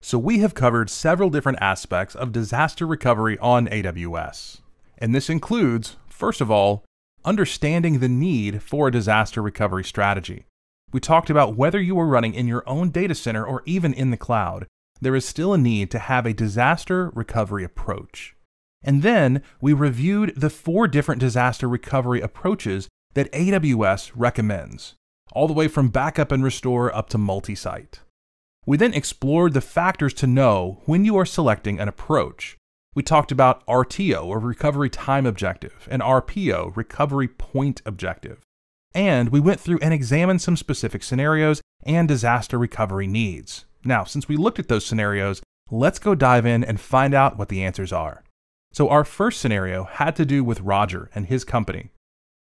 So we have covered several different aspects of disaster recovery on AWS. And this includes, first of all, understanding the need for a disaster recovery strategy. We talked about whether you are running in your own data center or even in the cloud, there is still a need to have a disaster recovery approach. And then we reviewed the 4 different disaster recovery approaches that AWS recommends, all the way from backup and restore up to multi-site. We then explored the factors to know when you are selecting an approach. We talked about RTO, or Recovery Time Objective, and RPO, Recovery Point Objective. And we went through and examined some specific scenarios and disaster recovery needs. Now, since we looked at those scenarios, let's go dive in and find out what the answers are. So our first scenario had to do with Roger and his company.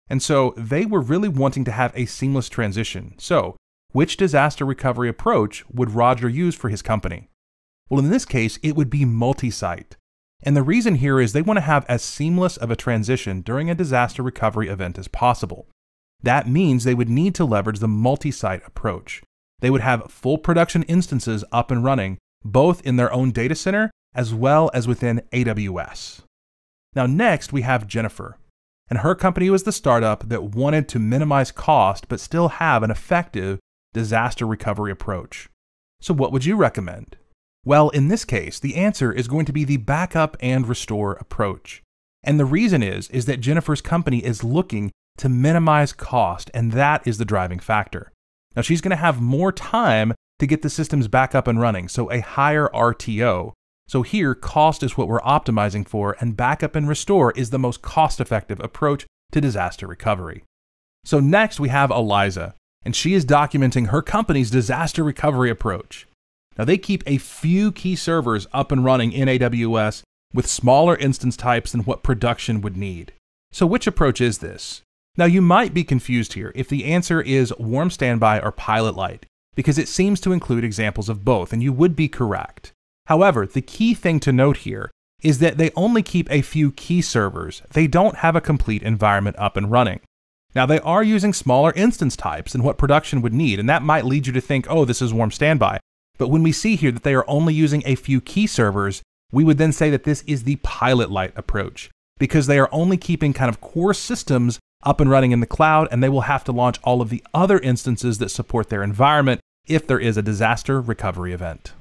And so they were really wanting to have a seamless transition. So which disaster recovery approach would Roger use for his company? Well, in this case, it would be multi-site. And the reason here is they want to have as seamless of a transition during a disaster recovery event as possible. That means they would need to leverage the multi-site approach. They would have full production instances up and running, both in their own data center as well as within AWS. Now next we have Jennifer, and her company was the startup that wanted to minimize cost but still have an effective disaster recovery approach. So what would you recommend? Well, in this case, the answer is going to be the backup and restore approach. And the reason is that Jennifer's company is looking to minimize cost, and that is the driving factor. Now she's going to have more time to get the systems back up and running, so a higher RTO. So here, cost is what we're optimizing for, and backup and restore is the most cost-effective approach to disaster recovery. So next we have Eliza, and she is documenting her company's disaster recovery approach. Now they keep a few key servers up and running in AWS with smaller instance types than what production would need. So which approach is this? Now you might be confused here if the answer is warm standby or pilot light, because it seems to include examples of both, and you would be correct. However, the key thing to note here is that they only keep a few key servers. They don't have a complete environment up and running. Now they are using smaller instance types than what production would need, and that might lead you to think, oh, this is warm standby. But when we see here that they are only using a few key servers, we would then say that this is the pilot light approach, because they are only keeping kind of core systems up and running in the cloud, and they will have to launch all of the other instances that support their environment if there is a disaster recovery event.